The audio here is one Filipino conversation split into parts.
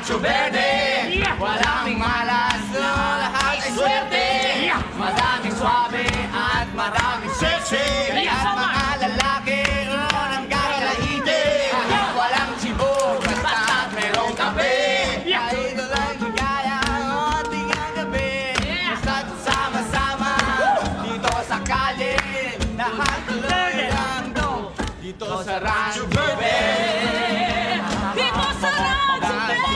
Rancho Verde. Walang malas, lahat ay swerte. Madaming swabe at maraming sexy. At mga lalaki ang kakalaite. Walang sibog, basta merong kape. Kahit walang ligaya o tingang gabi. Basta't sama-sama dito sa kalye. Lahat tuloy ang do dito sa Rancho Verde. Dito sa Rancho Verde!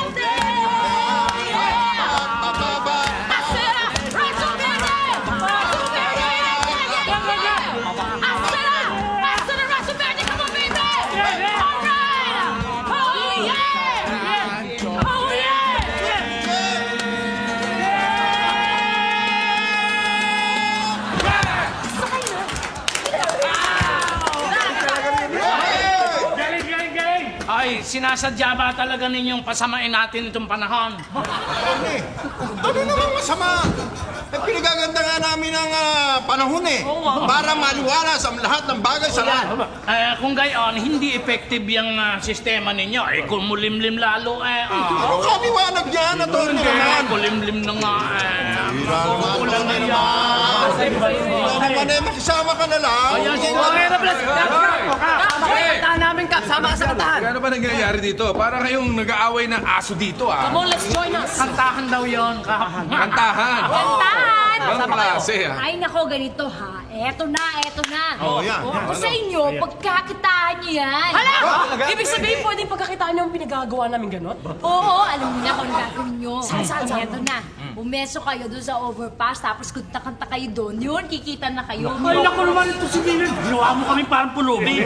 Ay, sinasadya ba talaga ninyong pasamain natin itong panahon? Tony, ano naman masama? Pinagaganda nga namin ang panahon eh. Para maliwalas ang lahat ng bagay sa lahat. Kung gayon, hindi effective yung sistema ninyo. Kung mulimlim lalo Kaliwanag yan, Tony naman. Mulimlim na nga Ulan na naman. Makisama ka na lang. Kantahan namin, Kap. Sama ka sa kantahan. Ano ba nangyayari dito? Parang kayong nag-aaway ng aso dito, ah. Come on, let's join us. Kantahan daw yun. Kantahan. Kantahan! Anong klase, ah? Ay nako, ganito ha. Eto na. Oh, yan. Ako sa inyo, pagkakitaan niyo yan. Hala! Ibig sabihin, pwedeng pagkakitaan niyo ang pinagagawa namin gano'n? Oo, alam niyo na kung gagawin niyo. Saan? Eto na. Bumeso kayo doon sa overpass, tapos kanta-kanta kayo doon. Yun, kikita na kayo. Ay, naku naman ito si Dylan. Ginawa mo kami parang pulubi.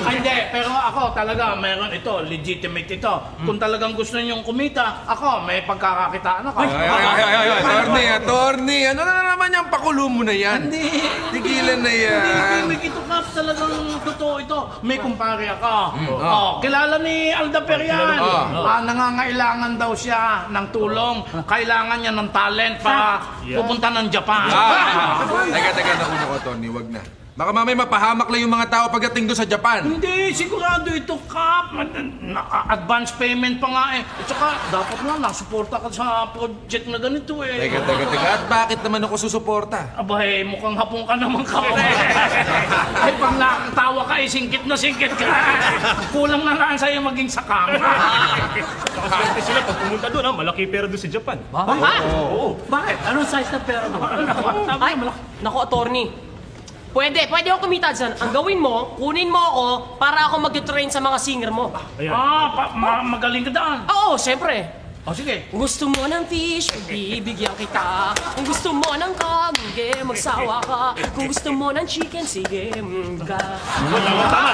Hindi, pero ako talaga, meron ito, legitimate ito. Kung talagang gusto niyong kumita, ako, may pagkakakitaan ako. Ay, attorney, ano na naman yung pakulo mo na yan? Hindi. Tigilan na yan. Hindi, ito Kap, talagang totoo ito. May kumpare ako. Kilala ni Alda Perian. Nangangailangan daw siya ng tulong. Kailangan niya ng talent para pupunta ng Japan. Teka, naku, Tony, wag na. Baka mamay mapahamak lang yung mga tao pagdating doon sa Japan. Hindi, sigurado ito, Kap. Advance payment pa nga eh. At saka, dapat nga nasuporta ka sa project na ganito eh. Teka. At bakit naman ako susuporta? Abay, mukhang hapong ka naman, Kap. Ay, pag nakatawa ka, singkit na singkit ka. Kulang na lang sa'yo maging sakang. Swerte sila pag pumunta doon, malaki pera doon sa Japan. Oo. Bakit? Anong size na pera mo? Ay, naku, attorney. Pwede ako kumita dyan. Ang gawin mo, kunin mo ako para ako mag-train sa mga singer mo. Magaling ka daan. Oo, siyempre. Sige. Kung gusto mo ng fish, bibigyan kita. Kung gusto mo ng kage, magsawa ka. Kung gusto mo ng chicken, sige, ka. Tama.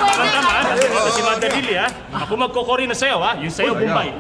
Ito si Manda Lily, ha? Ako magkokori na sayo, ha? Yung sayo, Bombay.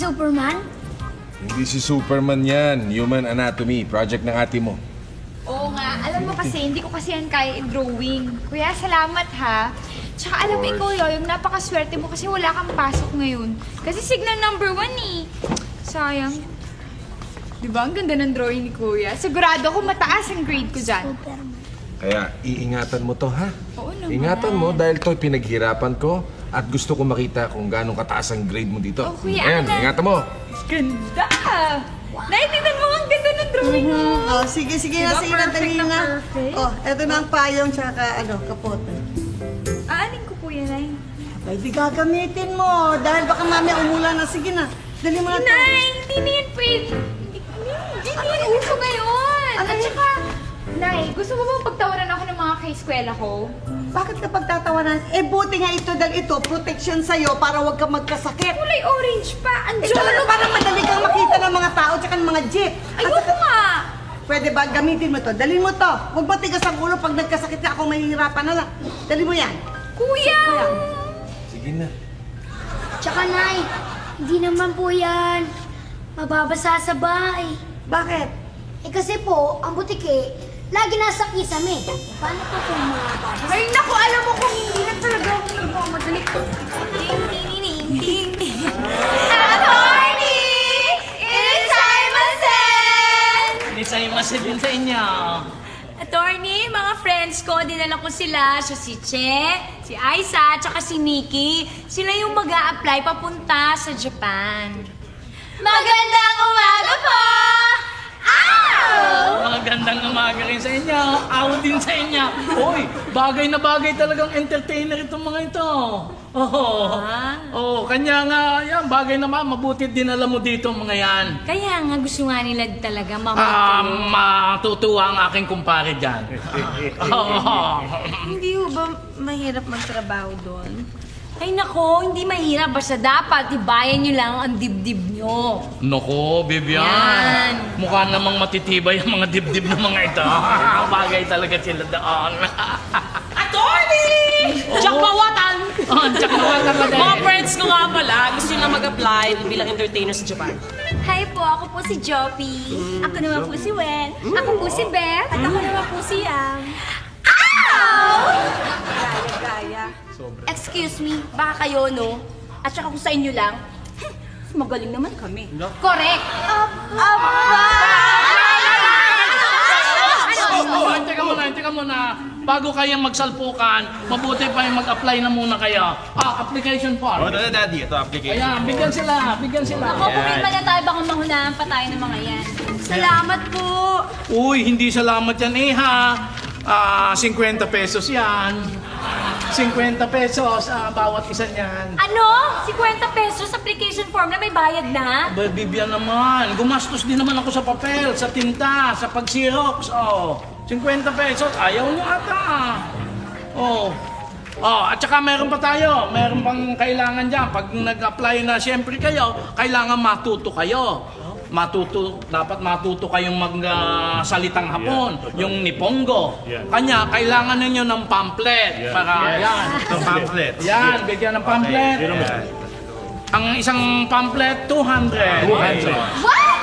Superman? Hindi si Superman yan. Human Anatomy. Project ng ate mo. Oo nga. Alam mo kasi, hindi ko kasi yan kaya i-drawing. Kuya, salamat ha. Tsaka alam mo ikaw, yung napakaswerte mo kasi wala kang pasok ngayon. Kasi signal number 1 eh. Sayang. Diba? Ang ganda ng drawing ni Kuya. Sigurado ako mataas ang grade ko dyan. Kaya iingatan mo to, ha? Oo naman. Ingatan mo dahil to pinaghirapan ko at gusto ko makita kung gano'ng kataas ang grade mo dito. Oh, Kuya, Ayan, ingatan mo. Ganda! Naitignan mo ang ganda ng drawing mo. Oh, sige na, dali nga. Oh, eto na ang payong tsaka kapote. Aanin ko po yan, Nay. Ay, di gagamitin mo. Dahil baka mamaya umulan na. Sige na, dali mo na to. Nay, hindi na yan pwede. Hindi na yan uso ngayon. At saka, Nay, gusto mo bang pagtawaran ako ng mga ka-eskwela ko? Bakit ka pagtatawanan? Eh, buti nga ito dahil ito, protection sa'yo para huwag ka magkasakit. Kulay orange pa. Ang Ito lang para madali kang makita ng mga tao tsaka ng mga jeep. Ayoko nga. Pwede ba? Gamitin mo to. Dalhin mo to. Huwag matigas ang ulo. Pag nagkasakit ka, ako mahihirapan na lang. Dali mo yan. Kuya! Sige na. Tsaka, Nay, hindi naman po yan mababasa sa bahay. Bakit? Eh kasi po, ang butike, lagi nasa kisame. Paano po kung mababasa? Ay, naku, alam mo kung hindi na talaga ako nagmamadali. Ding, ding, ding, ding. Attorney! Nisay-masay din sa inyo. Attorney, mga friends ko, dinala ko sila. Si Che, si Aiza, tsaka si Nikki. Sila yung mag-a-apply papunta sa Japan. Magandang umaga po! Magandang umaga rin sa inyo. Aw din sa inyo. Uy, bagay na bagay talagang entertainer itong mga ito. Oh, kanya nga, yan, bagay naman. Mabuti din alam mo dito mga yan. Kaya nga gusto nga nila talaga Matutuwa ang aking kumpare dyan. Hindi ho ba mahirap magtrabaho doon? Ay nako, hindi mahirap. Basta dapat, ibayan nyo lang ang dibdib nyo. Nako, Vivian. Yan. Mukha namang matitibay ang mga dibdib ng mga ito. Bagay talaga sila doon. Attorney! Jakmawatan! Jakmawatan ka din. Mga friends ko nga pala, gusto nyo na mag-apply bilang entertainer sa Japan. Hi po, ako po si Joppy. Ako naman po si Wen. Ako po si Beth. At ako naman po si Yang. Ow! Gaya. Excuse me, baka kayo, no? At saka kung sa inyo lang, magaling naman kami. Correct. Teka muna. Bago kayong magsalpukan, mabuti pa yung mag-apply na muna kayo. Application form. Daddy, ito application. Ayan, bigyan sila. Ako, pumirma na tayo. Baka mahunahan pa tayo ng mga yan. Salamat po. Uy, hindi salamat yan ha. 50 pesos yan. 50 pesos bawat isa niyan. Ano? 50 pesos application form na may bayad na? Ba, Bibian naman. Gumastos din naman ako sa papel, sa tinta, sa pag-xerox. 50 pesos. Ayaw nyo ata. At saka meron pa tayo. Meron pang kailangan dyan. Pag nag-apply na siyempre kayo, kailangan matuto kayo. Dapat matuto kayong magsalitang Hapon, yung Nipongo. Kanya, kailangan ninyo ng pamphlet. Para yan. Pamphlet. Yan, bigyan ng pamphlet. Ang isang pamphlet, 200. What?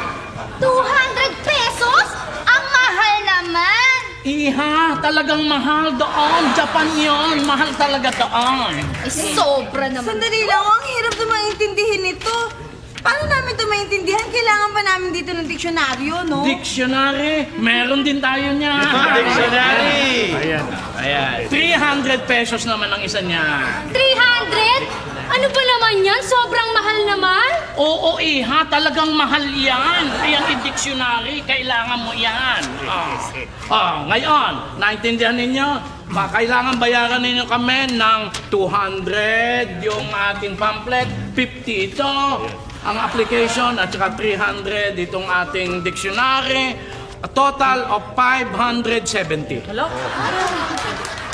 200 pesos? Ang mahal naman. Iha, talagang mahal doon. Japan yon, mahal talaga doon. Sobra naman. Sandali lang, ang hirap na maintindihin ito. Paano namin ito maintindihan? Kailangan pa namin dito ng diksyonaryo, no? Dictionary, meron din tayo niya. Dictionary! Ayan. 300 pesos naman ang isa niya. 300? Ano ba naman yan? Sobrang mahal naman? Oo, Iha, talagang mahal yan. Ayan, i-dictionary, kailangan mo yan. Ngayon, naintindihan ninyo? Kailangan bayaran ninyo kami ng 200 yung ating pamphlet, 50 ito, ang application, at saka 300 itong ating dictionary, a total of 570. Hello?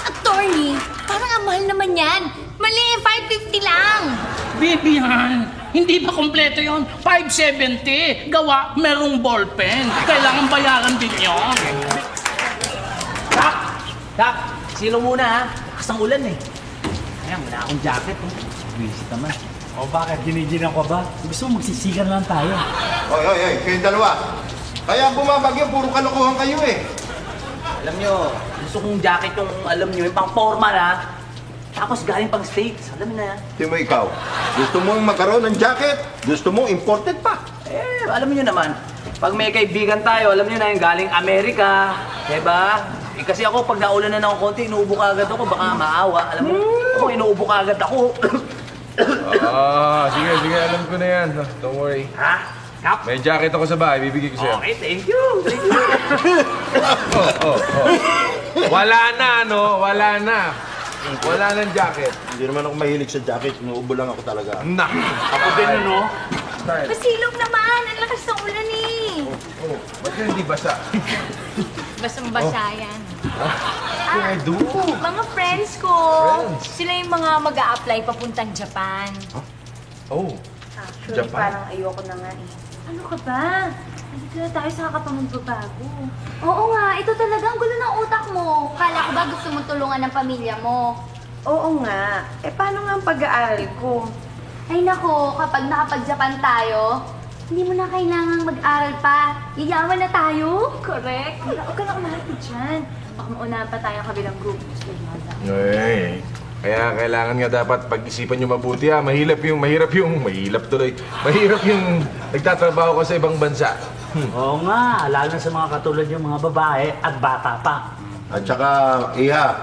Attorney, parang ang mahal naman yan. Mali, 550 lang. Bibihan, hindi ba kompleto yon? 570. Gawa, merong ballpen. Kailangan bayaran din yon. Kak, sino muna ha? Lakas ang ulan eh. Ayan, wala akong jacket oh. Visit naman. O bakit? Giniginan ko ba? Gusto mo magsisigan lang tayo. Oy, kayong dalawa. Kaya bumabagyo, puro kalokohan kayo eh. Alam nyo, gusto kong jacket yung alam nyo, yung pang formal ha. Tapos galing pang States, alam mo na yan. Timo, ikaw, gusto mong magkaroon ng jacket? Gusto mong imported pa? Eh, alam nyo naman, pag may kaibigan tayo, alam nyo na yung galing Amerika, diba? Eh, kasi ako, pag naulan na ng konti, inuubo ka agad ako, baka maawa. Alam mo, ako, inuubo ka agad ako. Sige, alam ko na yan. Don't worry. Ha? Kap? May jacket ako sa bahay, bibigay ko sa'yo. Okay, thank you. Wala na, no? Wala na. Wala nang jacket. Hindi naman ako mahilig sa jacket, inuubo lang ako talaga. Ako din, no? Masilong naman. Ang lakas ng ulan eh. ka hindi basa. Basang-basa yan. Edu. Mga friends ko. Sila yung mga mag-a-apply papuntang Japan. Oh. Actually, Japan? parang ayoko na nga eh. Ano ka ba? Nandito na tayo sa kapamagbabago. Oo nga, ito talagang gulo ng utak mo. Kala ko ba gusto mong tulungan ng pamilya mo? Oo nga. Eh, paano nga ang pag-aaral ko? Ay nako, kapag nakapag-Japan tayo, hindi mo na kailangang mag-aral pa. Yayaman na tayo. Correct. Huwag ka na kumalapit dyan. Baka maunahan pa tayo ang kabilang group. Ay, kaya kailangan nga dapat pag-isipan nyo mabuti ha. Mahirap yung nagtatrabaho ka sa ibang bansa. Oo nga, lalo na sa mga katulad yung mga babae at bata pa. At saka, Iha,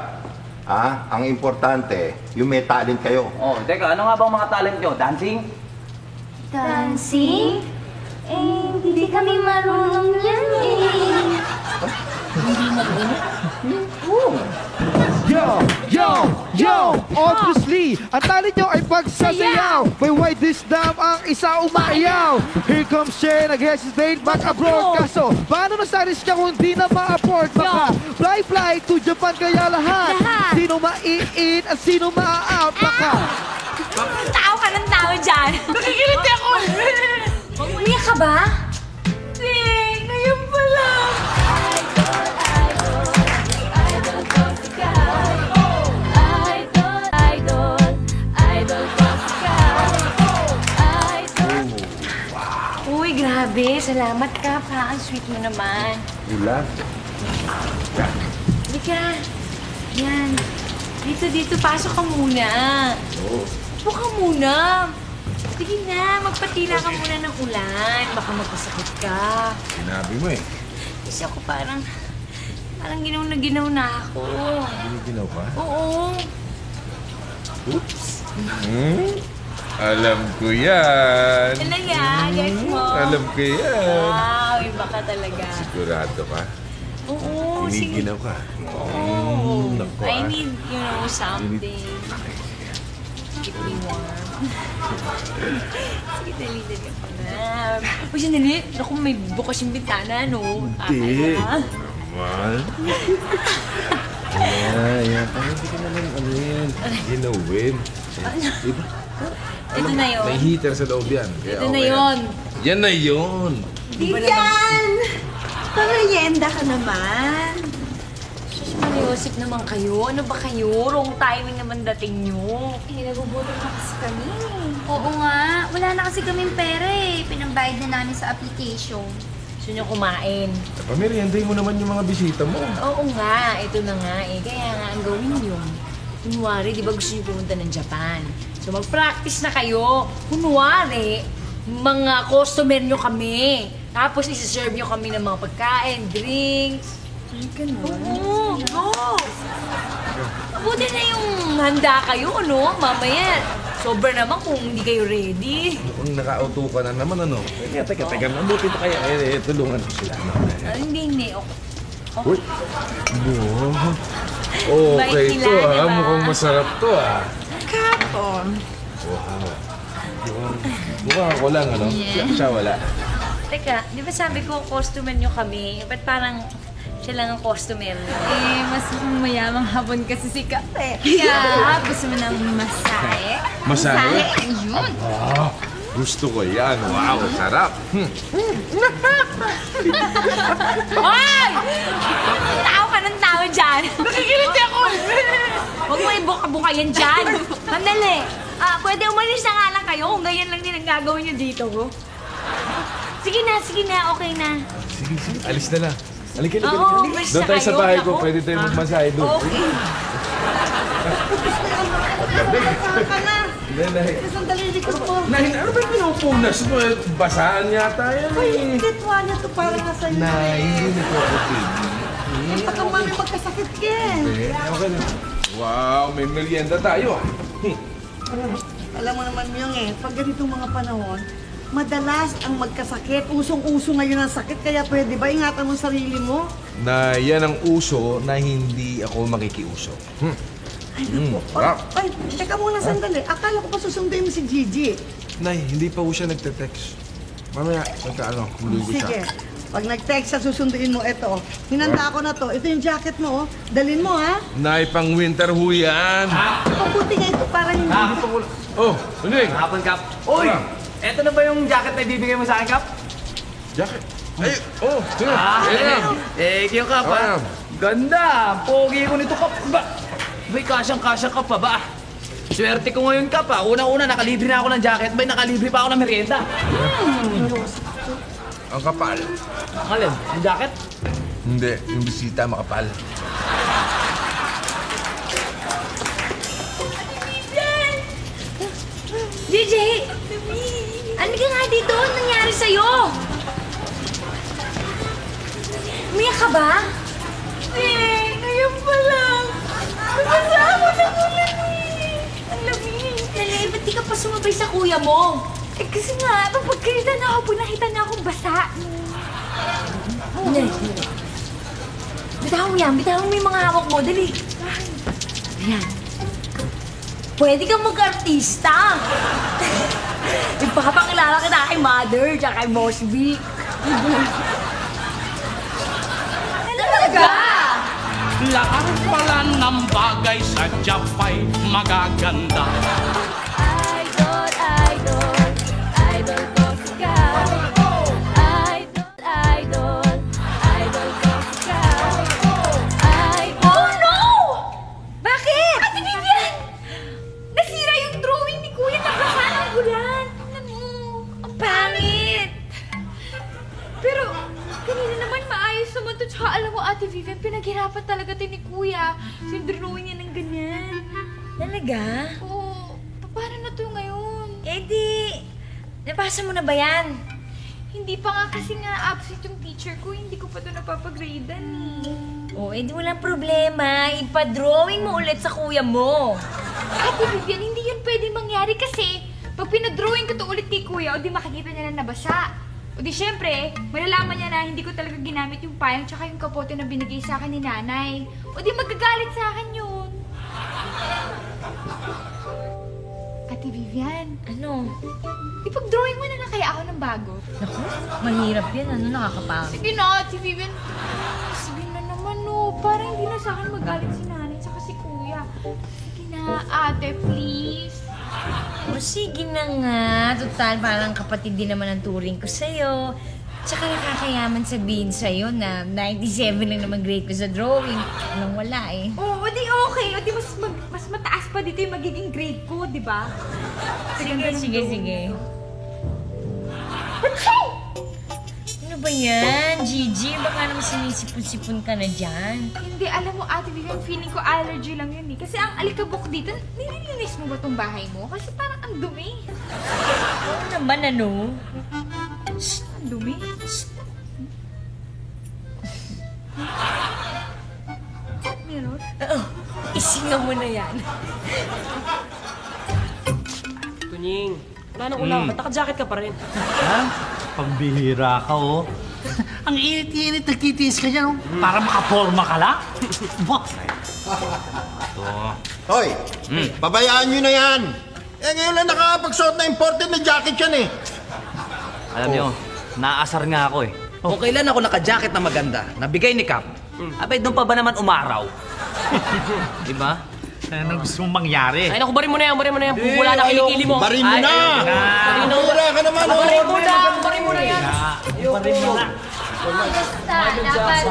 ang importante, yung may talent kayo. Oh, teka, ano nga bang mga talent nyo? Dancing? Dancing? Eh, hindi kami marunong yan eh. Yo! Obviously, ang talent nyo ay pagsasayaw. May wide wisdom ang isa umaayaw. Here comes Cher, nag-hesitate, back abroad. Kaso, paano nasalis ka kung di na ma-afford? Baka fly to Japan kaya lahat. Sino ma-in at sino ma-out? Baka Tao ka ng tao dyan. Nakikiliti ako. Umiyak ka ba? Hindi, ngayon pa lang. Uy, grabe. Salamat ka pa. Ang sweet mo naman. Wala. Halika. Yan. Dito. Pasok ka muna. Oo. Upo ka muna. Sige na, magpatila ka muna ng ulan. Baka magkasakit ka. Sinabi mo eh. Kasi ako parang ginaw na ginaw na ako. Ginaw ka? Oo. Oops. Alam ko yan. Talaga, guys mo. Alam ko yan. Wow, iba ka talaga. Sigurado ka? Oo, Giniginaw ka? Naku I need, something. Keep me warm. Sige, dali ka pa na. Uy, sandali. Naku, may bukas yung bintana, no? Hindi. Naman. Ayan. Hindi ka naman ginawin. Diba? Ito na yun. May heater sa loob yan. Ito na yun. Yan na yun. Vivian! Pamerienda ka naman. Sus, Mariosip naman kayo. Ano ba kayo? Wrong timing naman dating nyo. Eh, nagugutom na kasi kami. Oo nga, wala na kasi kaming pera eh. Pinambayad na namin sa application. Gusto nyo kumain? Pamerienday mo naman yung mga bisita mo. Oo nga, ito na nga eh. Kaya nga ang gawin nyo. Kunwari, di ba gusto nyo pumunta ng Japan? So mag-practice na kayo. Kunwari, mga customer nyo kami. Tapos isi-serve nyo kami ng mga pagkain, drinks. Ay, ganun. Oo. Mabuti na yung handa kayo, no? Mamaya, sobra naman kung hindi kayo ready. Kung nakauto ka na naman, ano? Teka. Mabuti pa kaya. Tulungan ko sila. Hindi. Okay. Uy. Okay Bait to nila, ha. diba? Mukhang masarap to ha. Kapon. Wow. Mukhang ako lang, ano? Yeah. Siya wala. Teka, di ba sabi ko customer nyo kami? Ba't parang siya lang ang customer? Eh, mas mayamang hapon kasi si Kape. Kaya, gusto mo ng masahe? Masahe? Ayun. Gusto ko yan. Wow, sarap. Hoy! Tao ka ng tao dyan. Nakikiliti ako. Huwag mo ibuka-buka yan dyan. Mandali. Pwede umalis na nga lang kayo kung ganyan lang din ang gagawin nyo dito. Sige na. Okay na. Sige. Alis na lang. Halika. Oo, umalis Doon na tayo sa kayo. bahay ko. Naku. Pwede tayo magmasahe doon. Okay. Sandali, likod mo. Nahin, ano ba pinupunas mo? Basaan yata yan Ay, eh. hindi, tuwalya to para nga sa'yo. Hindi na po ako tigil. Baka mami magkasakit yan. Okay na. Wow, may merienda tayo. Alam mo naman yung pag ganitong mga panahon, madalas ang magkasakit. Usong-uso ngayon ang sakit, kaya pwede ba ingatan mo sarili mo? Na yan ang uso na hindi ako makikiuso. Ay, naku. Ay, teka muna sandali. Akala ko pa susunduin mo si Gigi. Nay, hindi pa po siya nagte-text. Mamaya, magkaano, kumuligo siya. Sige. Pag nag-text siya, susunduin mo ito. Hinanda ko na to. Ito yung jacket mo, oh. Dalin mo, ha? Nay, pang winter ho yan. Pabuti nga ito para hindi. Oh, Tunying. Hapon, Kap. Uy! Eto na ba yung jacket na ibibigay mo sa akin, Kap? Jacket? Ay, oh, Thank you, Kap, ha? Ganda! Pogi ko nito, Kap. Bay, kasyang-kasya ka pa ba? Swerte ko ngayon, Kap, ha? Una-una, nakalibre na ako ng jacket. Bay, nakalibre pa ako ng merienda. Ang kapal. Alin? Yung jacket? Hindi, yung bisita makapal. JJ! Ano ka nga dito? Ano nangyari sa'yo? Umiyak ka ba? Ngayon pa lang. Nabasa ako ng ulan Ang lamig. Nalay, ba't di ka pa sumabay sa kuya mo? Kasi nga, papagkalitan ako pag nakita niya akong basa. Bitawan mo yan. Bitawan mo yung mga hawak mo. Dali. Ayan. Pwede kang mag-artista. Ipapakilala kita kay Mother tsaka kay Mosby. Talaga? Lahat pala ng bagay sa Japay magaganda. Idol, idol, idol ko si Kat. Idol, idol, idol ko si Kat. Oh no! Bakit? Ate Vivian! Nasira yung drawing ni Kuya, nabasa ng ulan. Alam mo, ang pangit. Pero, kanina naman maayos naman to. Tsaka alam mo, Ate Vivian, pinaghirapan talaga ito ni Kuya. So yung drawing niya ng ganyan. Talaga? Oo. Paano na to ngayon? Eh di, nabasa mo na ba yan? Hindi pa nga kasi nga absent yung teacher ko. Hindi ko pa ito napapagradean eh. Oh, eh di walang problema. Ipa-drawing mo ulit sa kuya mo. Ate Vivian, hindi yun pwede mangyari kasi pag pinadrawing ko to ulit kay Kuya, o di makikita niya na nabasa. O di syempre, malalaman niya na hindi ko talaga ginamit yung payong tsaka yung kapote na binigay sa akin ni Nanay. O di magagalit sa akin yun. Ate Vivian. Ano? Ipag-drawing mo na lang kaya ako ng bago. Naku, mahirap yan. Ano, nakakapangit. Sige na, Ate Vivian. Sige na naman, no. Parang hindi na sa akin magalit si Nanay tsaka si Kuya. Sige na, Ate, please. O sige na nga. Total, parang kapatid din naman ang turing ko sa'yo. Tsaka nakakayaman sabihin sa'yo na 97 lang naman grade ko sa drawing. Walang wala eh. Oo, di okay. O di mas mataas pa dito yung magiging grade ko, di ba? Sige. Ano ba yan, Gigi? Baka naman sinisipon-sipon ka na dyan. Hindi, alam mo, Ate Vivian, feeling ko allergy lang yun eh. Kasi ang alikabok dito, nililinis mo ba tong bahay mo? Kasi parang ang dumi. Ano naman, ano? Shhh, ang dumi. Meron? Oo, isingaw mo na yan. Tunying, wala nang ulang. Ba't naka-jacket ka pa rin? Ha? Pambihira ka, oh. Ang init-init, nagtitiis ka dyan, oh. Para makaporma ka lang. Hoy, pabayaan nyo na yan. Eh ngayon lang nakakapagsuot na imported na jacket yan eh. Alam niyo, naasar nga ako eh. Kung kailan ako naka-jacket na maganda, nabigay ni Cap, abay doon pa ba naman umaraw? Diba? Ano gusto mong mangyari? Ay naku, barin mo na yan. Wala na kilikili mo. Barin mo na! Pura ka naman! Barin mo na yan. Barin mo na. Basta, dapat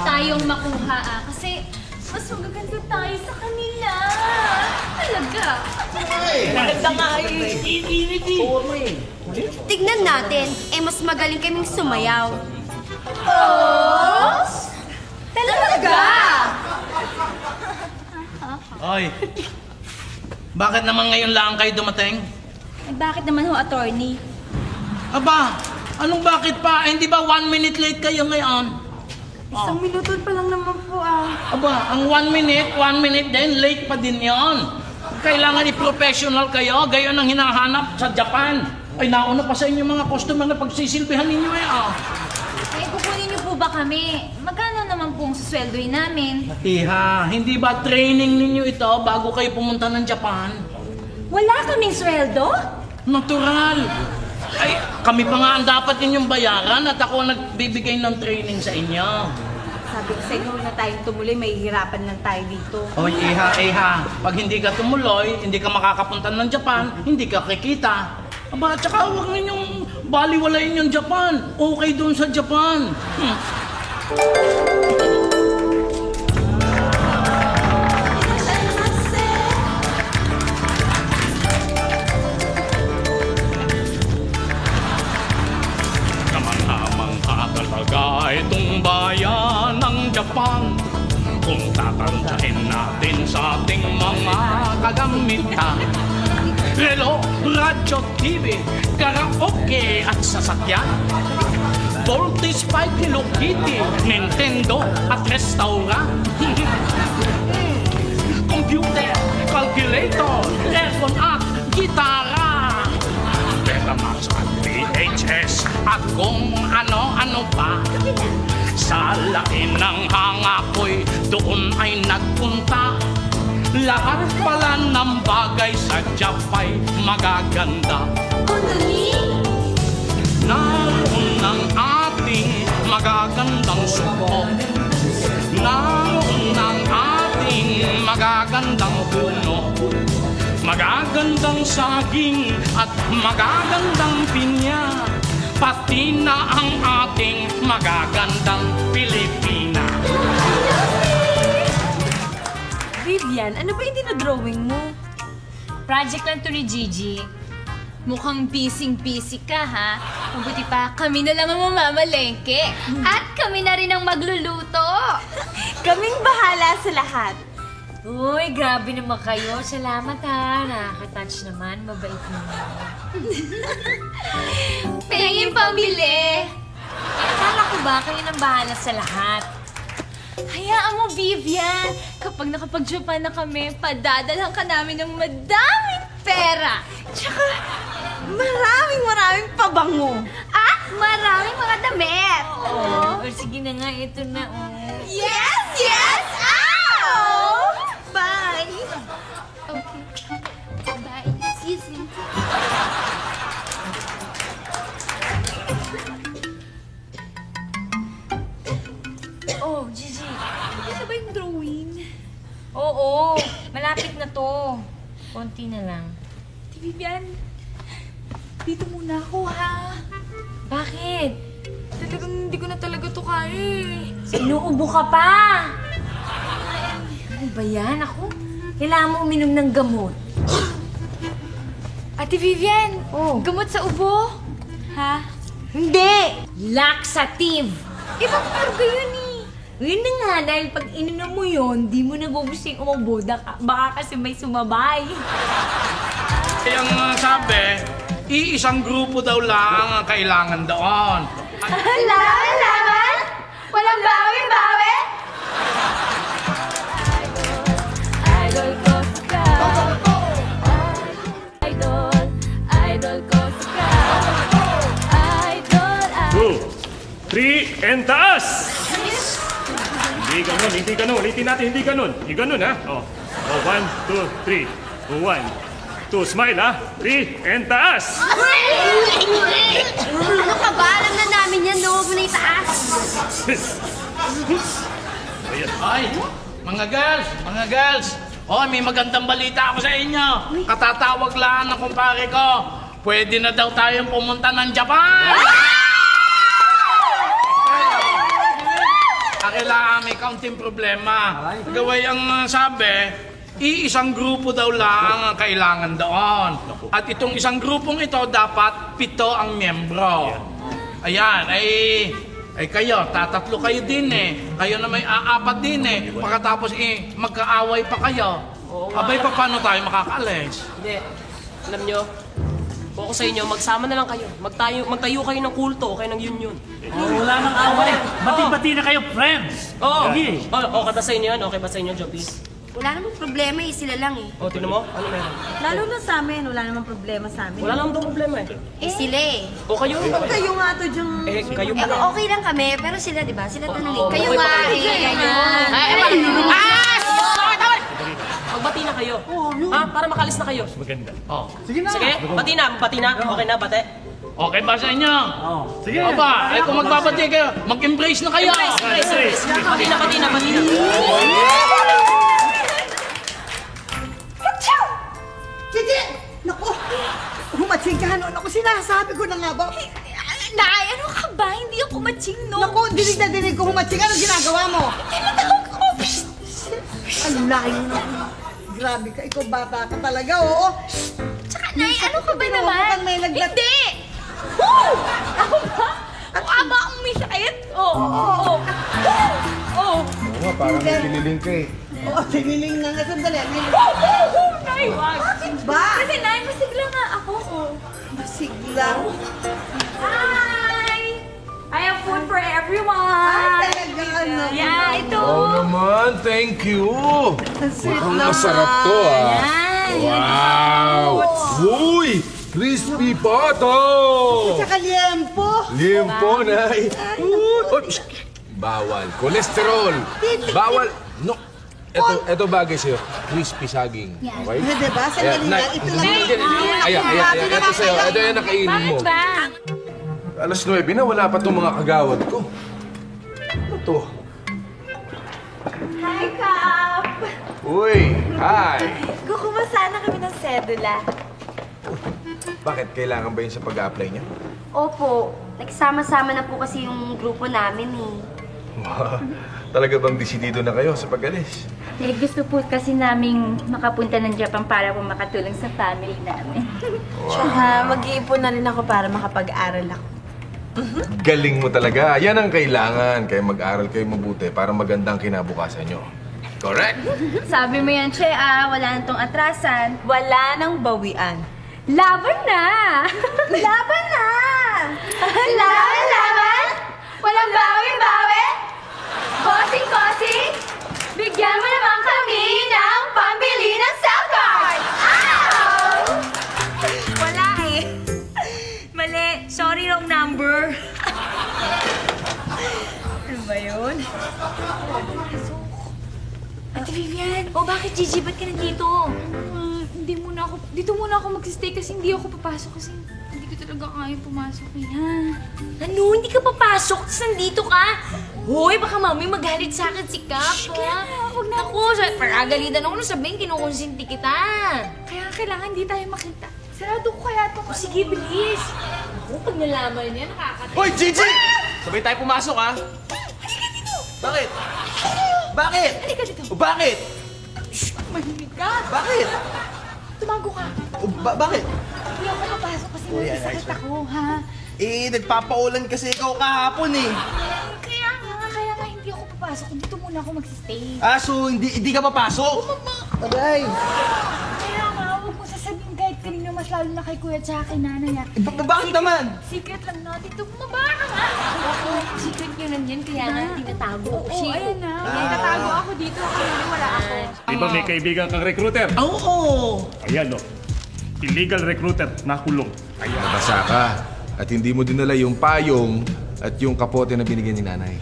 tayong makuha kasi mas magaganda tayo sa kanila. Talaga. Maganda nga eh. Tignan natin, mas magaling kaming sumayaw. Oh! Talaga? Oy, bakit naman ngayon lang kayo dumating? Bakit naman ho, attorney? Aba, anong bakit pa? Hindi ba 1 minute late kayo ngayon? Isang minuto pa lang naman po Aba, ang 1 minute din, late pa din yon. Kailangan i-professional kayo, gayon ang hinahanap sa Japan. Ay, nauna pa sa inyo mga customer na pagsisilbihan ninyo Eh, kukunin niyo po ba kami? Magkano naman pong susweldoin namin? Iha, hindi ba training ninyo ito bago kayo pumunta ng Japan? Wala kaming sweldo? Natural. Ay, kami pa nga ang dapat ninyong bayaran at ako ang nagbibigay ng training sa inyo. Sabi ko sa inyo, huwag na tayong tumuloy, mahihirapan lang tayo dito. Oy, Iha, pag hindi ka tumuloy, hindi ka makakapunta ng Japan, hindi ka kikita. Aba, tsaka huwag ninyong baliwalayin yung Japan. Okay doon sa Japan. Talaga itong bayan ng Japan. Kung tatantahin natin sa ating mga kagamitan, relo, radyo, TV, karaoke at sasakyan, Voltage 5, Hello Kitty, Nintendo at restaurant, computer, calculator, aircon at gitara, Betamax at VHS at kung ano-ano pa. Sa lain ng hangapoy, doon ay nagpunta. Lahat pala ng bagay sa Japay magaganda. Naroon ang ating magagandang suko. Naroon ang ating magagandang puno. Magagandang saging at magagandang pinya. Pati na ang ating magagandang Pilipina. Vivian, ano ba yung dinodrawing mo? Project lang to ni Gigi. Mukhang pising-pisig ka, ha? Mabuti pa, kami na lang ang mamamalengke. At kami na rin ang magluluto. Kaming bahala sa lahat. Uy, grabe naman kayo. Salamat, ha. Nakaka-touch naman. Mabait naman. Pengin pambili. Akala ko ba kayo nang bahala sa lahat? Hayaan mo, Vivian. Kapag nakapag-Japan na kami, padadalhan ka namin ng madaming pera. Tsaka, maraming pabango. At maraming mga damit. Oo. O sige na nga, ito na. Oh. Yes! Yes! Ow! Bye! Okay. Bye. See you soon. Oh, Gigi. Ano ba yung drawing? Oo, malapit na to. Konti na lang. Vivian, dito muna ako, ha? Bakit? Talagang hindi ko na talaga to kaya eh. Inuubo ka pa! Ano ba yan? Ako? Kailangan mo uminom ng gamot. Ate Vivian, gamot sa ubo? Ha? Hindi! Laxative! Ibang karga yun eh. Yun na nga, dahil pag ininom mo yun, di mo na gugusting umubo. Baka kasi may sumabay. Ang sabi, iisang grupo daw lang ang kailangan doon. Laban? Walang bawi-bawi? Idol ko ka. Idol ko ka. Idol. 2, 3, and taas! Hindi ganun. Ulitin natin, hindi ganun. Hindi ganun, ha? Oh, 1, 2, 3. 1, 2, smile, ha? 3, and taas! Ano ka ba? Alam na namin yan, no? Huwag mo na itaas. Ay, mga girls. Oh, may magandang balita ako sa inyo. Katatawag lang ng kumpare ko. Pwede na daw tayong pumunta ng Japan. Kailangan may kaunting problema. Gaway ang sabi, iisang grupo daw lang ang kailangan doon. At itong isang grupong ito, dapat 7 ang miyembro. Ayan, ay kayo, tatatlo kayo din eh. Kayo na may aapat din eh. Pagkatapos magkaaway pa kayo. Abay, paano tayo makakaalis? Hindi. Alam nyo, kung ako sa inyo, magsama na lang kayo. Magtayo kayo ng kulto o kayo ng union. Wala nang away. Bati-bati na kayo, friends. Oo. Okay ba sa inyo yan? Okay ba sa inyo, Joby? Wala namang problema eh, sila lang eh. O, tinan mo? Ano meron? Lalo na sa amin, wala namang problema sa amin. Wala naman daw problema eh. Eh, sila eh. O kayo? Kayo nga to diyang... Kayo Eh, pa. okay lang kami, pero sila, di ba? Sila tanongin. Oo, Kayo okay nga pa. eh. Magbati na kayo. Para makalis na kayo. Maganda. Oh. Sige na. Sige, bati na. Okay na, bate. Okay ba sa inyo? Sige. Aba, ay kung magbabati kayo, mag-embrace na kayo. Embrace. Pati na. Gigi! Naku! Humatsing ka, ano? Naku, sinasabi ko na nga ba? Nay, ano ka ba? Hindi ako matching, no? Naku, dinig na dinig ko humatsing. Ano ginagawa mo? Tinatawag ko. Ang layo na. Grabe ka, ikaw bata ka talaga, oo. Tsaka, Nay, ano ka ba naman? Mukhang may naglat... Hindi! Woo! Ako ba? Mukha ba akong may sakit? Oo. Oo nga, parang may kiniling ka eh. Oo, siniling na nga. Sandali. Nay, wag. Ba? Kasi, Nay, masigla nga ako. Masigla? Hi! I have food for everyone. Ay, talaga, ano? Yeah, ito. Oo naman, thank you. Ang sweet Mukhang naman. masarap to ah. Yan. Wow! Uy! Crispy pa to! Tsaka liempo. Limpo, Nay. Uy! Bawal. Cholesterol. Bawal. No. Ito bagay sa'yo. Crispy saging. Okay? Pwede ba? Sandali Nay, lang. Ito lang. Ayan. Ito sa'yo. Ito yung nakainin mo. Bakit ba? Alas 9 na, wala pa itong mga kagawad ko. Ano to? Hi, Kap! Uy! Hi! Kukumusta na kami ng sedula. Bakit? Kailangan ba yun sa pag-a-apply niya? Opo, nagsama-sama na po kasi yung grupo namin eh. Talaga bang desidido na kayo sa pag-alis? Eh, gusto po kasi naming makapunta ng Japan para po makatulong sa family namin. Tsaka mag-iipon na rin ako para makapag-aral ako. Galing mo talaga. Yan ang kailangan. Kaya mag-aral kayo mabuti para magandang kinabukasan nyo. Correct? Sabi mo yan, Che, wala na tong atrasan. Wala nang bawian. Laban na! Laban na! Laban! Walang bawi-bawi! Kosing-kosing! Bigyan mo naman kami ng pambili ng cell card! Ow! Wala eh. Mali. Sorry, wrong number. Ano ba yun? Ate Vivian, bakit Gigi? Ba't ka nandito? Dito muna ako magsistay kasi hindi ako papasok kasi hindi ko talaga kaya pumasok eh, ha? Ano? Hindi ka papasok? Tapos nandito ka? Hoy, baka mami magalit sa akin si Kap, ha? Huwag na. Ako, paragalitan ako nung sabihin, kinukonsinti kita. Kaya kailangan hindi tayo makita. Sarado ko kaya ito. Sige, bilis. Ako, pag nalaman niya, nakakatayo. Hoy, Gigi! Sabay tayo pumasok, ha? Halika dito! Bakit? Bakit? Halika dito. O bakit? Mahilig ka. Bakit? Tumago ka. O bakit? Hindi ako papasok kasi nagsasakit ako, ha? Eh, nagpapaulan kasi ikaw kahapon eh. Kaya nga hindi ako papasok. Dito muna ako magsistay. So hindi ka papasok? Aray! Kaya nga, huwag mo sasabihin kahit kanino mas lalo na kay kuya at sa akin nanay niya. Bakit naman? Secret lang natin. Tumaba ka nga. Oo, secret nyo lang yan, kaya nga tinatago ko siya. Ayan na. Tatago ako dito. Kaya wala ako. Di ba may kaibigan kang recruiter? Oo! Ayan, no. Illegal recruiter, nakulong. Ayan. Nabasa ka. At hindi mo dinala yung payong at yung kapote na binigyan ni nanay.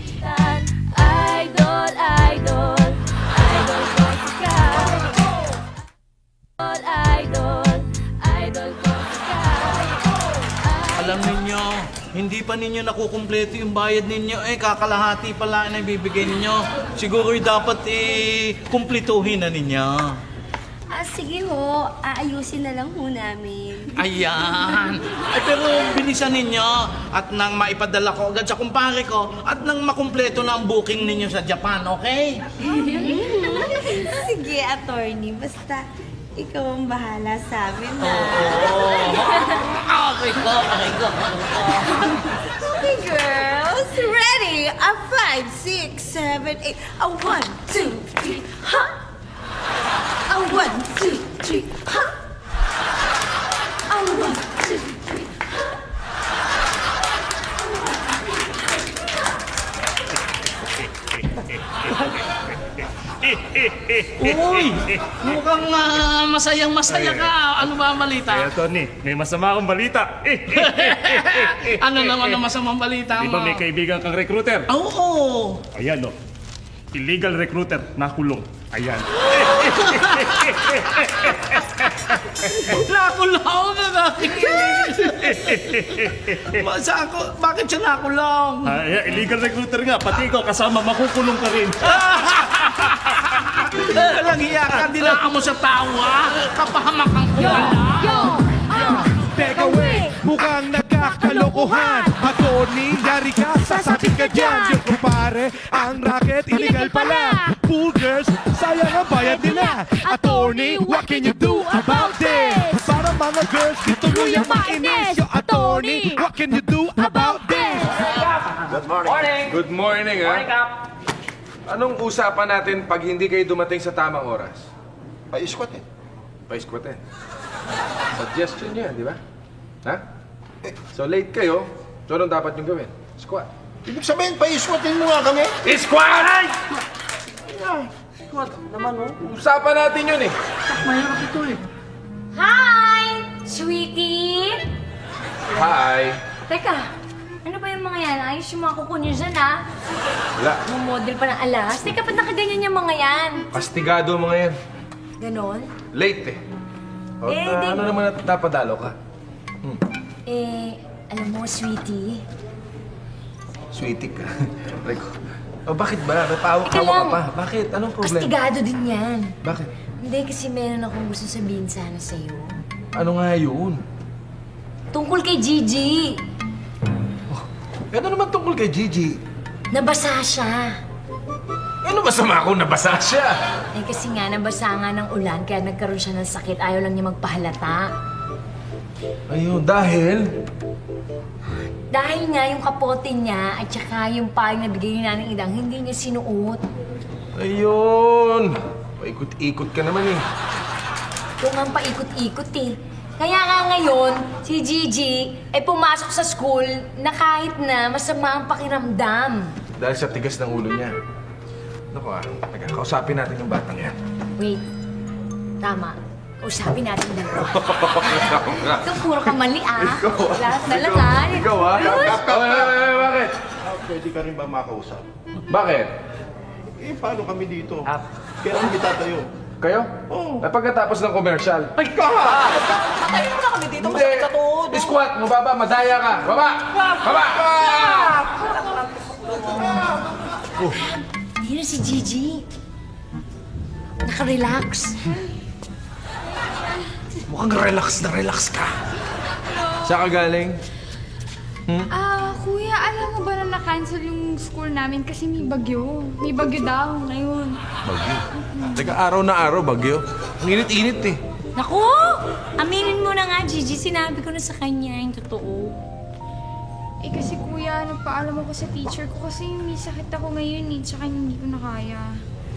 Idol, idol, idol ko si Kap. Idol ko si Kap. Alam ninyo, hindi pa ninyo nakukumpleto yung bayad ninyo. Kakalahati pala na ibibigay ninyo. Siguro dapat kumplituhin na ninyo. Sige ho, aayusin na lang ho namin. Ayan. Pero bilisan ninyo at nang maipadala ko agad sa kumpare ko at nang makumpleto na ang booking ninyo sa Japan, okay? Sige, attorney. Basta ikaw ang bahala sa amin, ha? Okay ko. Okay, girls. Ready? 5, 6, 7, 8. 1, 2, 3, ha! 1, 2, 3, ha! 1, 2, 3, ha! Uy! Mukhang masayang-masaya ka. Ano ba ang balita? Kaya, Tony, may masama akong balita. Ano naman ang masamang balita Di mo? ba may kaibigan kang recruiter? Oo! Ayan, no. illegal recruiter, nakulong. Ayan. Nakulong na bakit? Bakit siya nakulong? Illegal recruiter nga, pati ikaw kasama, makukulong ka rin. Walang hiya ka, dilaan mo sa tawa. Kapahamak ang wala. Take away, mukhang nagkakalokohan. Attorney, yari ka, sasabi ka dyan. Yung kumpare, ang racket, illegal pala. Pool girls, sayang ang bayad nila. Attorney, what can you do about this? Para mga girls, dito mo yung mainis. Yung attorney, what can you do about this? Good morning. Good morning, ha? Morning, Kap. Anong usapan natin pag hindi kayo dumating sa tamang oras? Pa-squatin. Pa-squatin. Suggestion yan, di ba? Ha? So late kayo, so anong dapat nyo gawin? Squat. Ibig sabihin, pa-squatin mo nga kami. Squat! Squat naman, oh. Usapan natin yun eh. Mahirap ito eh. Hi! Sweetie! Hi. Teka, ano ba yung mga yan? Ayos yung mga kuko nyo dyan, ha? Wala. Model pa ng alas. Teka, ba't nakaganyan yung mga yan? Kastigado ang mga yan. Ganon? Late eh. O, di- ano naman napadalo ka? Alam mo, sweetie, Sweetie ka. Rico. O bakit ba? Napaawak Ika ka lang. pa. Bakit? Anong problema? kastigado din yan. Bakit? Hindi, kasi meron akong gusto sabihin sana sa'yo. Ano nga yun? Tungkol kay Gigi. Ano naman tungkol kay Gigi? Nabasa siya. Ano masama kung nabasa siya? Eh kasi nga, nabasa nga ng ulan, kaya nagkaroon siya ng sakit. Ayaw lang niya magpahalata. Ayun, dahil? Dahil nga yung kapote niya at saka yung payong na bigay ni Nanang Idang, hindi niya sinuot. Ayun. Paikot-ikot ka naman eh. Kung nga paikot-ikot eh. Kaya nga ngayon, si Gigi ay pumasok sa school na kahit na masama ang pakiramdam. Dahil sa tigas ng ulo niya. Naku kausapin natin yung batang yan. Wait. Tama. Usapin natin dalawa. Ito puro ka mali ah. Lahat na lang ah. Ikaw ah. Bakit? Pwede ka rin ba makausap? Bakit? Eh, paano kami dito? Kaya kami tatayo. Kayo? Oo. Pagkatapos ng commercial. Ay, ka! Patayin mo na kami dito, masakit sa tuhod. Squat, mababa, madaya ka. Baba! Baba! Hindi na si Gigi. Naka-relax. Mukhang relax na relax ka. Saan ka galing? Kuya, alam mo ba na na-cancel yung school namin kasi may bagyo? May bagyo daw ngayon. Bagyo? Teka, araw na araw, bagyo. Ang init-init eh. Naku! Aminin mo na nga, Gigi. Sinabi ko na sa kanya yung totoo. Eh kasi kuya, nagpaalam ako sa teacher ko kasi may sakit ako ngayon eh, tsaka hindi ko na kaya.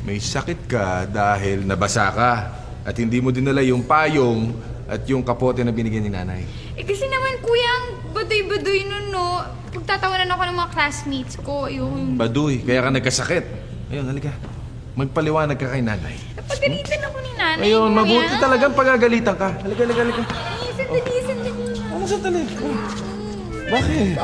May sakit ka dahil nabasa ka at hindi mo dinala yung payong at yung kapote na binigyan ni nanay. Eh kasi naman kuya, ang baduy-baduy nun no. Pagtatawanan ako ng mga classmates ko, yun. Baduy, kaya ka nagkasakit. Ayun, halika. Magpaliwanag ka kay nanay. Napagalitan ako ni nanay. Ayun, kuya. mabuti talagang pagagalitan ka. Halika. Sandali. Ano sandali? Bakit?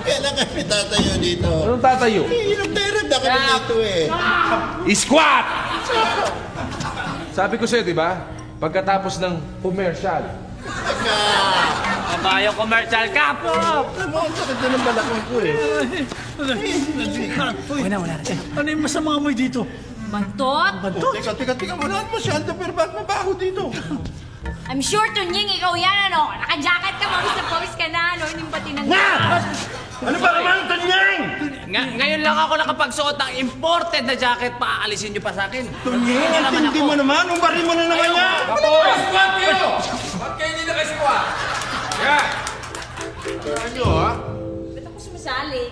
Kailan kami tatayo dito? Anong tatayo? Hinag-direct na kami dito eh. Squat! Sabi ko sa'yo, di ba? Pagkatapos ng commercial. Kabayo commercial ka po! Ang sakit na ng balakang ko eh. Wala na. Ano yung masama mo dito? Bantot? Teka, wala naman si Aldaper. Ba't mabaho dito? I'm sure, Tunying, ikaw yan, ano? Naka-jacket ka, pawis ka na, ano? Hindi mo pa tinanggal. Ano ba naman, Tunying? Ngayon lang ako nakapagsuot ng imported na jacket, paalisin niyo pa sa akin. Tunying, ang tindi mo naman. Umbarin mo na naman yan. Squat kayo! Ba't kayo hindi naka-squat? Yan! Kaya nyo, ha? Ba't ako sumasali?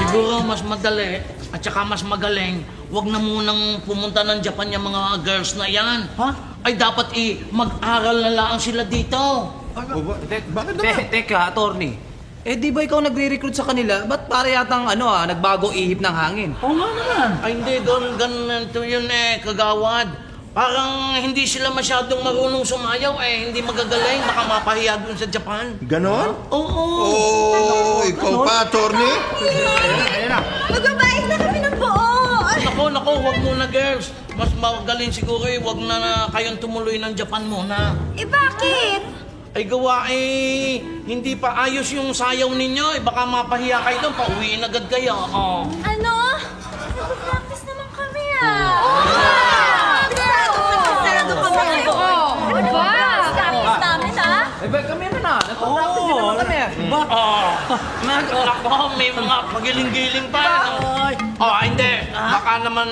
Siguro mas madali at saka mas magaling, wag na munang pumunta ng Japan yung mga girls na yan. Ha? Ay dapat mag-aral na lang sila dito. Bakit naman? Teka, attorney. Eh, di ba ikaw nagre-recruit sa kanila? Ba't para yatang nagbago ihip ng hangin? Oo nga naman. Ay hindi, Don. Ganito yun kagawad. Parang hindi sila masyadong marunong sumayaw hindi magagaling. Baka mapahiya dun sa Japan. Ganon? Oo. Oh, ikaw pa, attorney? Ayan na. Magbabayad na kami ng buo! Nako, wag muna girls. Mas magaling siguro wag na kayong tumuloy ng Japan muna. Bakit? Ay gawa hindi pa ayos yung sayaw ninyo. Baka mapahiya kayo doon, pauwiin agad kayo. Ano? Nag-practice naman kami Sarado kami. Ano ba? Practice namin Kami na. Nag-practice din naman kami. Ako, may mga pagiling-giling pa. Hindi. Baka naman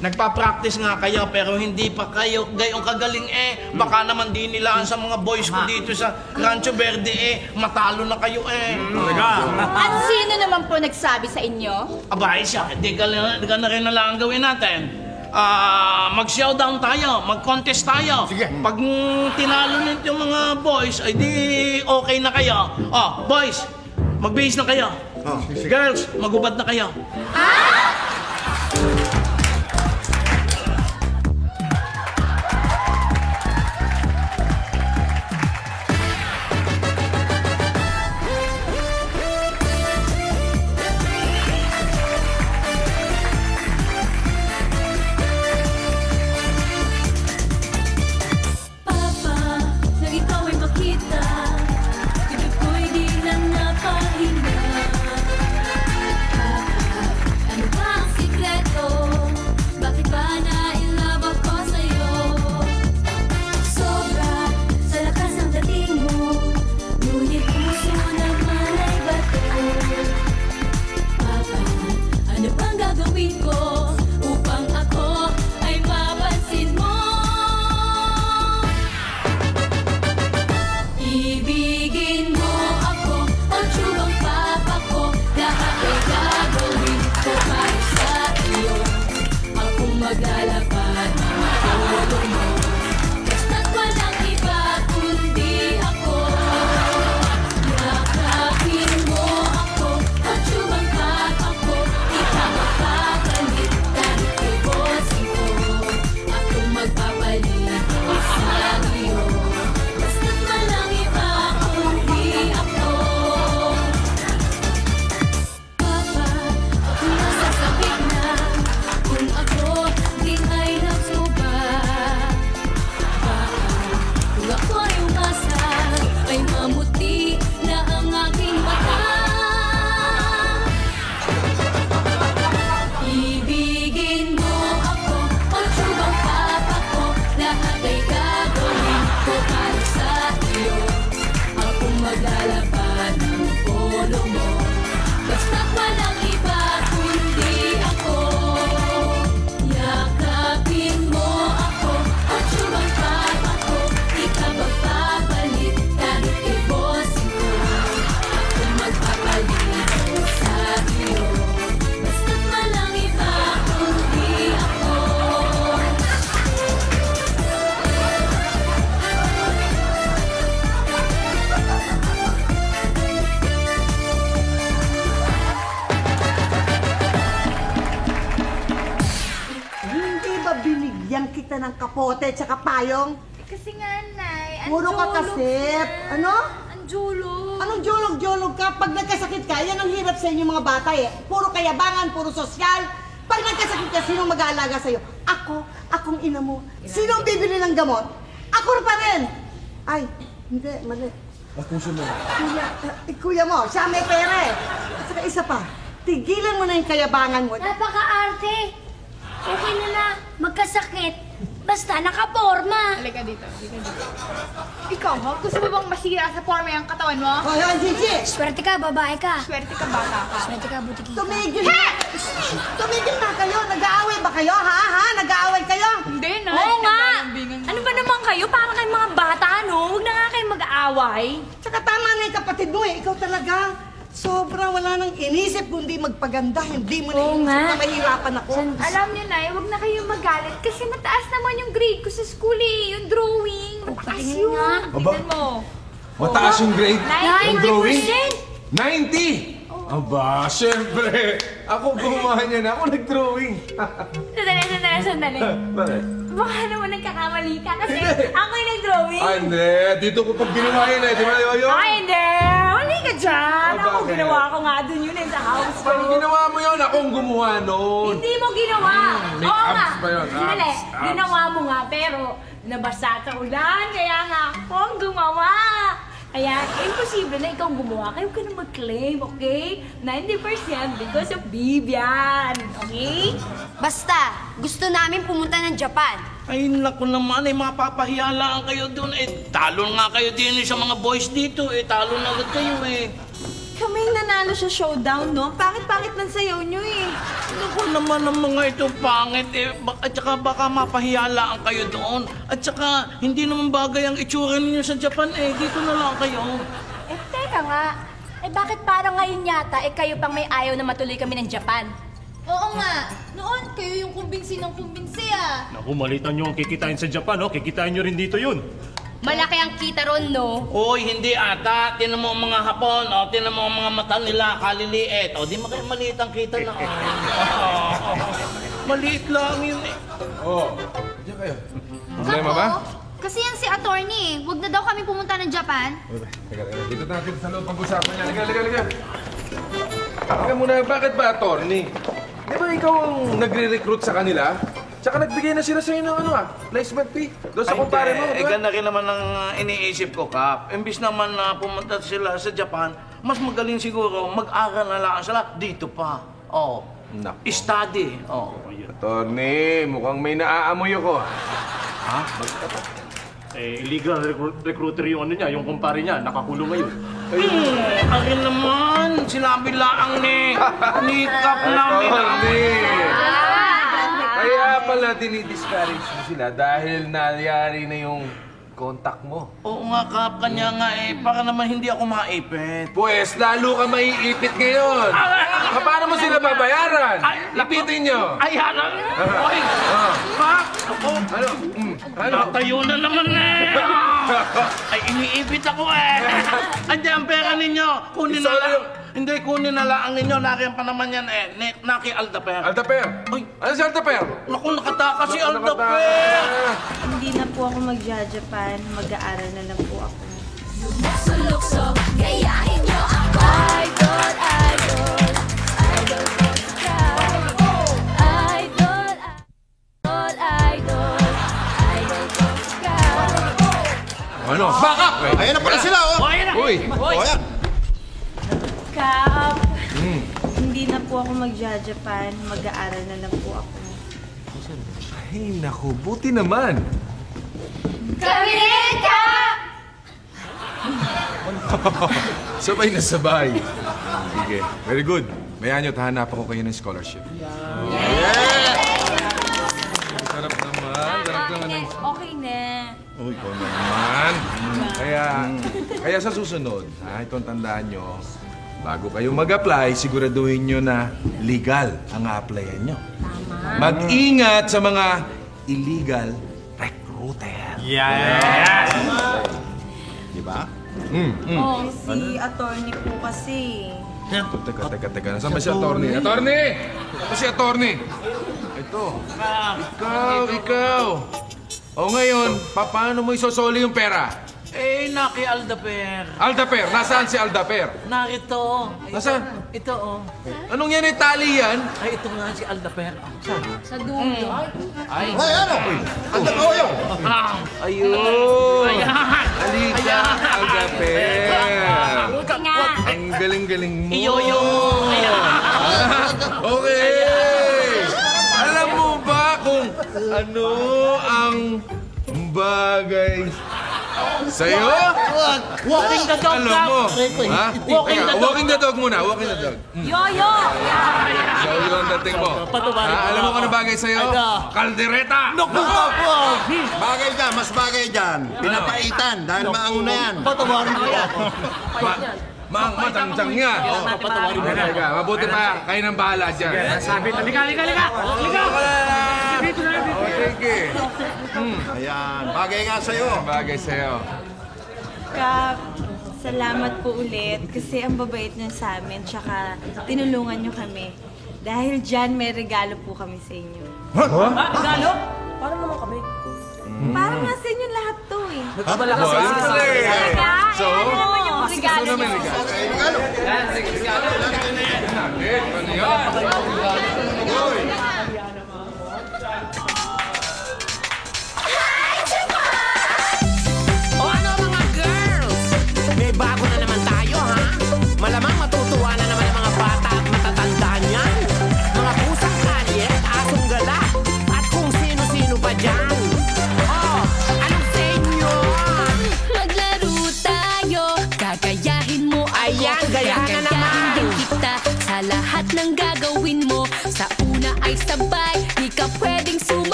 nagpa-practice nga kayo pero hindi pa kayo gayong kagaling Baka naman di nilaan sa mga boys ko dito sa Rancho Verde matalo na kayo At sino naman po nagsabi sa inyo? Abay siya, di ka na rin na lang ang gawin natin. Mag-showdown tayo, mag-contest tayo. Sige. Pag tinalo nito yung mga boys, ay di okay na kayo. Boys, magbihis na kayo. Girls, magubad na kayo. kita ng kapote tsaka payong? Kasi nga, Nay, Puro ka kasip. Ano? Anjulog. Anong jolog-jolog ka? Pag nagkasakit ka, yan ang hirap sa inyo mga bata Puro kayabangan, puro sosyal. Pag nagkasakit ka, sinong mag-aalaga sa'yo? Akong ina mo. Sinong bibili ng gamot? Ako pa rin. Ay, hindi, mali. Kuya mo, siya may pera At saka isa pa, tigilan mo na yung kayabangan mo. Napaka-arte. Okay na magkasakit. Basta nakaporma. Halika dito. Ikaw, gusto mo bang masira sa forma yung katawan mo? Hoy, Gigi! Swerte ka, babae ka. Swerte ka, bata ka. Swerte ka, butiki ka. Tumigil na! Tumigil na kayo! Nag-aaway ba kayo, ha? Nag-aaway kayo? Hindi, Nay. Oo nga! Ano ba naman kayo? Parang kayong mga bata, no? Huwag na nga kayong mag-aaway. Tsaka tama na yung kapatid mo Ikaw talaga. Sobra wala nang inisip kundi magpaganda. Hindi mo na inisip na mahirapan ako. Alam niyo, Nay, huwag na kayong magalit kasi mataas naman yung grade ko sa school yung drawing. Mataas yun. Tingnan Tingnan mo. Mataas yung grade? 90%. Yung drawing? 90! Aba, syempre. Ako gumawa niyan. Ako nag-drawing. Sandali. Bakit? Baka naman nagkakamali ka kasi ako yung nag-drawing. Ah, hindi. Dito ko pag ginawa yun eh. Di ba, Yoyo? Ay, hindi. Huli ka dyan. Ah, Ako bakit? ginawa ko nga dun yun sa house ko. Pag ginawa mo yun, akong gumawa noon. Hindi mo ginawa. may Oo nga. abs pa yun, Sandali. abs. Ginawa mo nga pero nabasa sa ulan. Kaya nga ako ang gumawa. Kaya imposible na ikaw gumawa. Kayo ka na mag-claim, okay? 90% because of Vivian. Okay? Basta, gusto namin pumunta ng Japan. Ay, naku naman, mapapahiyalaan kayo doon. Talo nga kayo din sa mga boys dito. Talo na agad kayo Kami nanalo sa showdown, no? Pangit-pangit ng sayaw nyo Naku naman ang mga ito pangit at saka baka mapahiyalaan kayo doon. At saka hindi naman bagay ang itsura ninyo sa Japan Dito na lang kayo. Teka nga. Bakit parang ngayon yata, kayo pang may ayaw na matuloy kami ng Japan? Oo nga. Noon, kayo yung kumbinsi ng kumbinsi, Naku, malitan nyo ang kikitain sa Japan, Kikitain nyo rin dito yun. Malaki ang kita ron, no? Oy, hindi ata. Tinan mo ang mga Hapon, tinan mo ang mga mata nila, kaliliit. Di maliit ang kita na. Maliit lang yun Diyan kayo. Problema ba? Kasi yan si attorney. Huwag na daw kami pumunta ng Japan. Teka. Dito natin sa loob pag-usapan niya. Liga. Teka muna, bakit ba, attorney? Di ba ikaw ang nagre-recruit sa kanila? Tsaka nagbigay na sila sa'yo ng placement fee. Doon sa kumpare mo, di ba? Ganda rin naman ang iniisip ko, Kap. Imbis naman na pumunta sila sa Japan, mas magaling siguro mag-aral na lang sila dito pa. Study. Attorney, mukhang may naaamoy ako. Ha? Illegal recruiter yung niya, yung kumpare niya, nakakulong ngayon. Akin naman, sinabi lang ni Kap namin. Kaya pala dinidiscourage mo sila dahil nangyari na yung contact mo. Oo nga, Kap. Kanya nga para naman hindi ako maipit. Pues, lalo ka maiipit ngayon. Paano mo sila babayaran? Ipitin nyo. Ay, harap! Oy! Kap! Ano? Natayo na naman Ay, iniipit ako Andiyan ang pera ninyo. Kunin na lang. Hindi, kunin na lang ang ninyo. Nakiyang pa naman yan Naki Aldaper. Aldaper? Ay, ano si Aldaper? Naku, nakataka si Aldaper. Hindi na po ako mag-Japan. Mag-aaral na lang po ako. Lukso, gayahin nyo ako. Idol ko Ano? Back up! Ayan na pala sila, Uy! Ayan. Kap, hindi na po ako mag-Japan. Mag-aaral na lang po ako. Ay, naku, buti naman. Kami rin, Kap! Sabay na sabay. Sige, very good. Mayaan nyo, hahanapan ko kayo ng scholarship. Sarap naman. Okay na. Uy, ikaw naman. Kaya sa susunod, itong tandaan nyo, bago kayo mag-apply, siguraduhin nyo na legal ang a-applyan nyo. Mag-ingat sa mga illegal recruiter. Yes! Diba? Si attorney po kasi. Teka. Nasaan ba si attorney? Attorney! Ito si attorney. Ito. Ikaw. O ngayon, paano mo isosoli yung pera? Naki Aldaper. Aldaper! Nasaan si Aldaper? Narito. Nasaan? Ito, Anong yan? Tali yan? Ay, ito nga si Aldaper. Saan? Sa dulo. Ay, ano? Aldaper yun. Ayun! Halika, Aldaper! Buti nga. Ang galing-galing mo! Iyoyo! Okay! Alam mo ba kung ano ang bagay sa'yo? Walking the dog, Alam mo? Ha? Walking the dog. Walking the dog muna, walking the dog. Yoyo! So, yun ang dating mo. Alam mo kung ano bagay sa'yo? Kaldereta! Bagay dyan, mas bagay dyan. Pinapaitan dahil maanguna yan. Patawarin mo yan. Matangjang niya. Teka, mabuti pa. Kayo nang bahala dyan. Sabi, halika! Sige. Ayan, bagay nga sa'yo. Bagay sa'yo. Kap, Salamat po ulit kasi ang babait niyo sa amin tsaka tinulungan niyo kami. Dahil dyan may regalo po kami sa inyo. Regalo? Parang naman kami. Parang nasa inyo lahat to eh. Nagkabalakas sa isa. Talaga? So, ano naman yung regalo ano naman niyo? regalo? Yan, sige, regalo. Ano yan? O ano mga girls? May bago